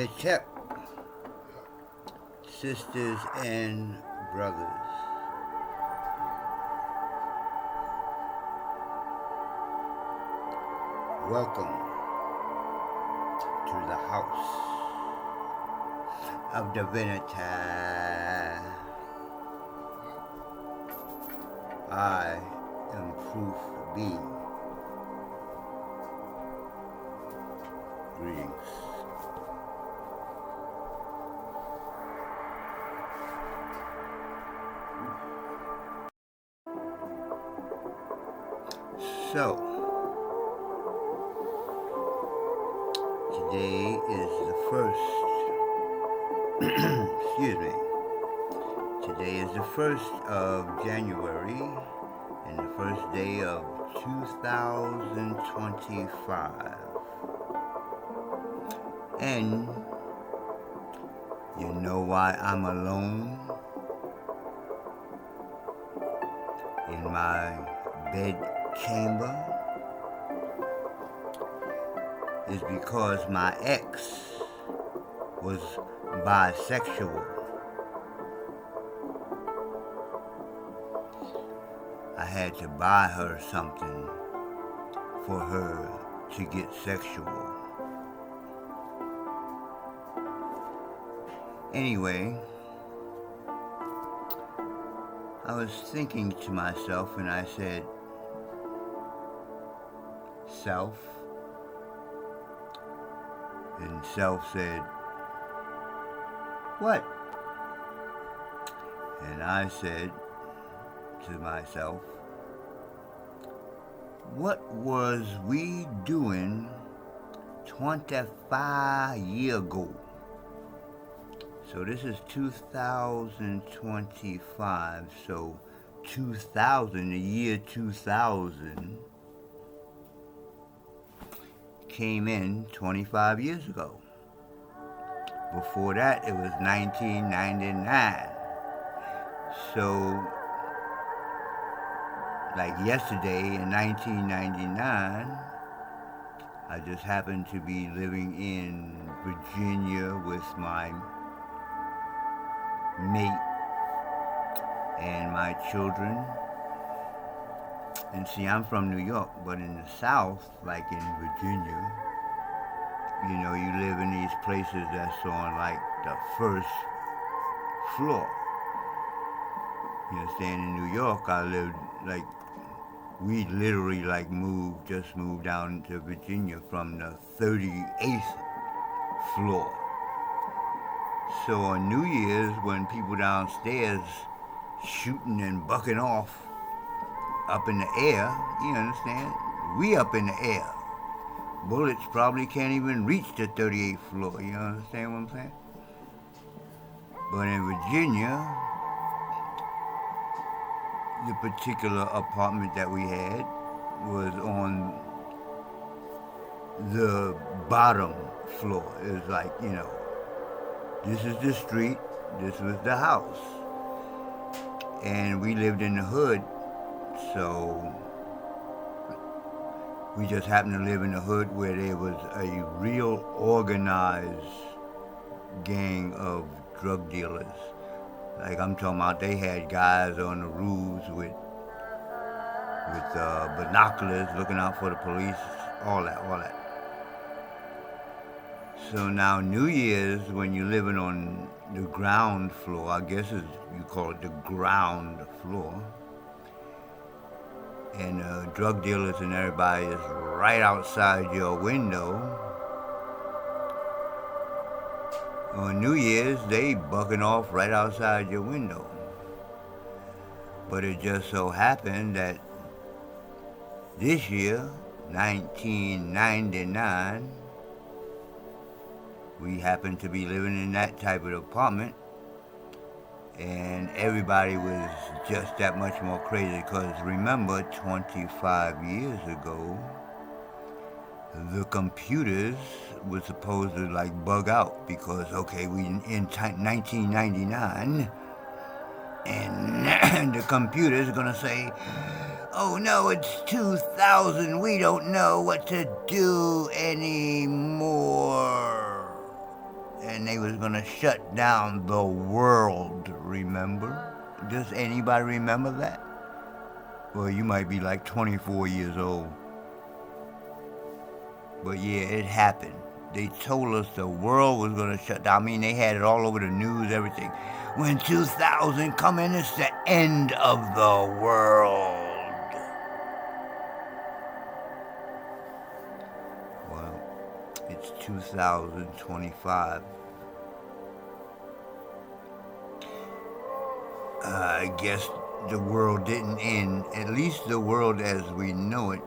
check, sisters and brothers. Welcome to the house of divinity. I am Proof B. Greetings. So, today is the first, excuse me, today is the 1st of January and the first day of 2025. And you know why I'm alone in my bed chamber? Is because my ex was bisexual. I had to buy her something for her to get sexual. Anyway, I was thinking to myself and I said, self? And self said, what? And I said to myself, what was we doing 25 years ago? So this is 2025, so 2000, the year 2000, came in 25 years ago. Before that, it was 1999. So, like yesterday in 1999, I just happened to be living in Virginia with my mate and my children. And see, I'm from New York, but in the South, like in Virginia, you know, you live in these places that's on like the first floor. You understand? In New York, I lived like, we literally like just moved down to Virginia from the 38th floor. So on New Year's, when people downstairs shooting and bucking off up in the air, you understand? We up in the air. Bullets probably can't even reach the 38th floor, you understand what I'm saying? But in Virginia, the particular apartment that we had was on the bottom floor. It was like, you know, this is the street, this was the house. And we lived in the hood, so we just happened to live in the hood where there was a real organized gang of drug dealers. Like I'm talking about, they had guys on the roofs with binoculars looking out for the police, all that. So now New Year's, when you're living on the ground floor, I guess you call it the ground floor, and drug dealers and everybody is right outside your window. On New Year's, they bucking off right outside your window. But it just so happened that this year, 1999, we happened to be living in that type of apartment, and everybody was just that much more crazy because remember, 25 years ago, the computers were supposed to like bug out because, okay, we in 1999, and the computers are gonna say, oh no, it's 2000, we don't know what to do anymore. and they was going to shut down the world, remember? Does anybody remember that? Well, you might be like 24 years old. But yeah, it happened. They told us the world was going to shut down. I mean, they had it all over the news, everything. When 2000 come in, it's the end of the world. Well, it's 2025. I guess the world didn't end, at least the world as we know it.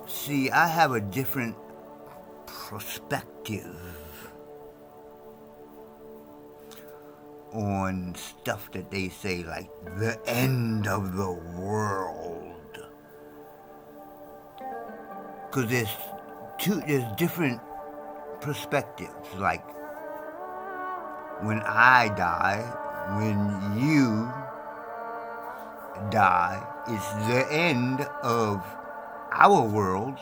See, I have a different perspective on stuff that they say, like the end of the world. Because there's different perspectives. Like when I die, when you die, it's the end of our world.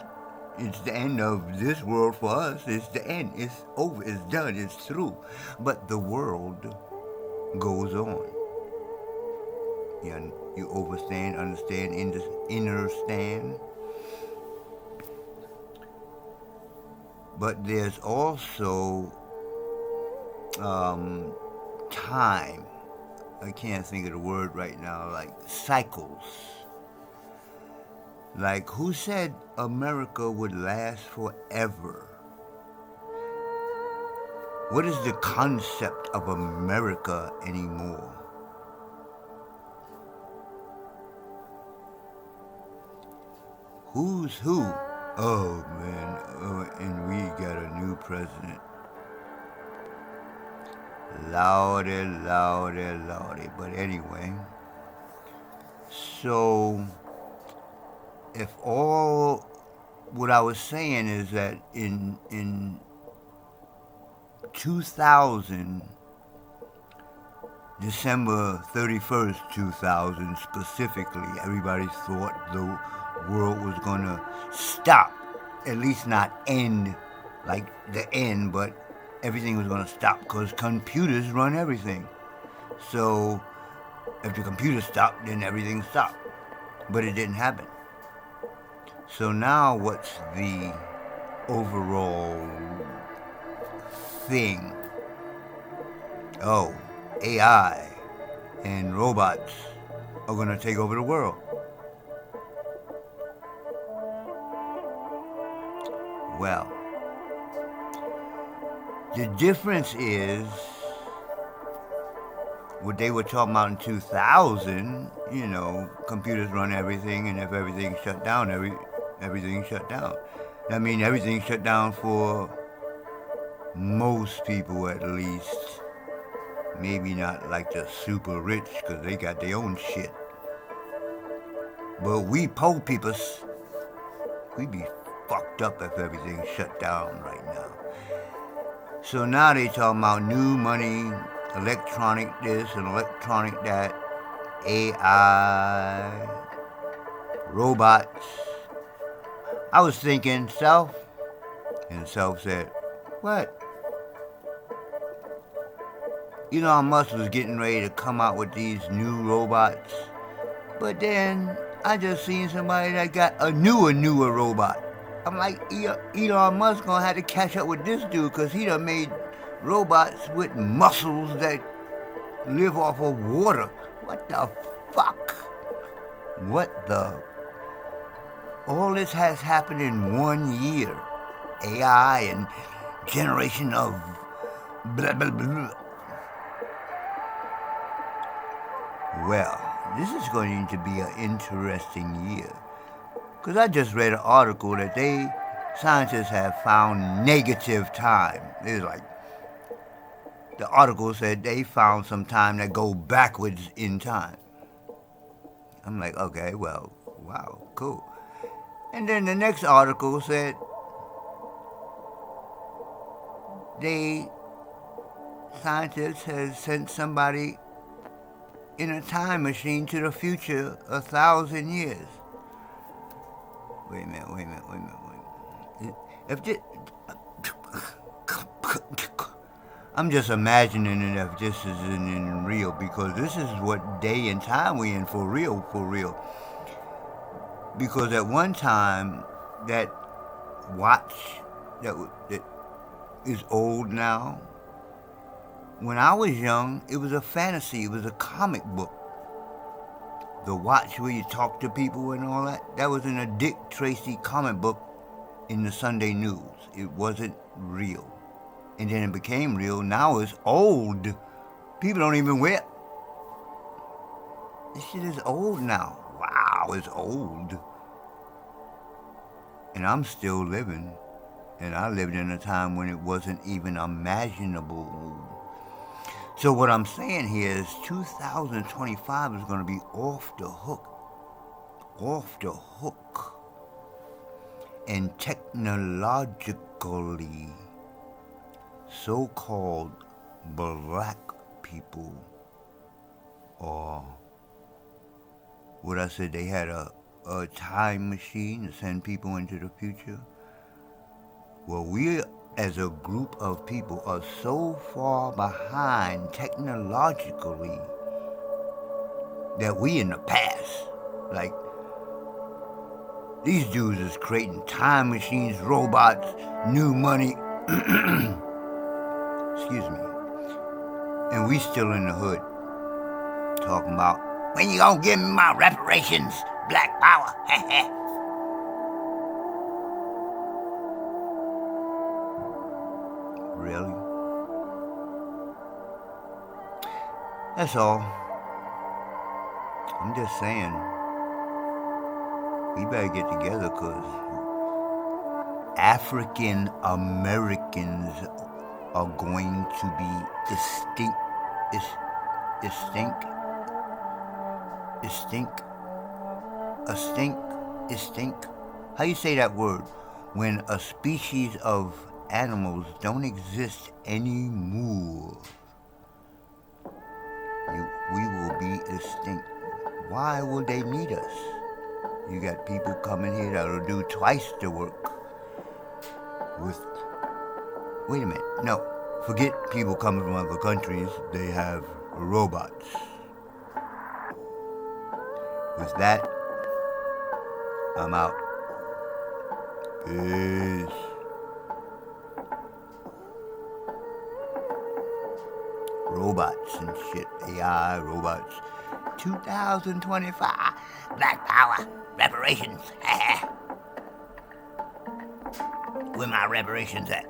It's the end of this world for us. It's the end. It's over. It's done. It's through. But the world goes on. You understand, understand. But there's also time. I can't think of the word right now. Like cycles. Like, who said America would last forever? What is the concept of America anymore? Who's who? Oh, man. And we got a new president. Lordy, lordy, lordy. But anyway, so if all what I was saying is that in 2000, December 31st, 2000 specifically, everybody thought the world was going to stop, at least not end like the end, but everything was going to stop because computers run everything. So if the computer stopped, then everything stopped. But it didn't happen. So now what's the overall thing? Oh, AI and robots are going to take over the world. Well, the difference is what they were talking about in 2000, computers run everything, and if everything shut down, everything shut down. I mean, everything shut down for most people at least. Maybe not like the super rich, because they got their own shit. But we poor people, we be fucked up if everything shut down right now. So now they talking about new money, electronic this and electronic that, AI, robots. I was thinking, Self, and Self said, what? Elon Musk was getting ready to come out with these new robots, but then I just seen somebody that got a newer robot. I'm like, Elon Musk gonna have to catch up with this dude, because he done made robots with muscles that live off of water. What the fuck? All this has happened in 1 year. AI and generation of blah, blah, blah. Well, this is going to be an interesting year. Because I just read an article that scientists have found negative time. It's like, the article said they found some time that go backwards in time. I'm like, okay, well, wow, cool. And then the next article said scientists has sent somebody in a time machine to the future 1,000 years. Wait a minute. If this, I'm just imagining it if this isn't real, because this is what day and time we in, for real, for real. Because at one time, that watch that is old now. When I was young, it was a fantasy. It was a comic book. The watch where you talk to people and all that. That was in a Dick Tracy comic book in the Sunday News. It wasn't real. And then it became real. Now it's old. People don't even wear it. This shit is old now. Wow, it's old. And I'm still living. And I lived in a time when it wasn't even imaginable. So what I'm saying here is 2025 is going to be off the hook. Off the hook. And technologically, so-called black people, or what I said, they had a time machine to send people into the future. Well, we as a group of people are so far behind technologically that we in the past. Like, these dudes is creating time machines, robots, new money. Excuse me. And we still in the hood talking about, when you gonna give me my reparations, black power? Really? That's all. I'm just saying, we better get together, because African Americans are going to be extinct. How you say that word? When a species of animals don't exist anymore, we will be extinct. Why will they need us? You got people coming here that'll do twice the work. Wait a minute, no. Forget people coming from other countries. They have robots. With that, I'm out. Peace. Robots and shit. AI, robots. 2025. Black power. Reparations. Where my reparations at?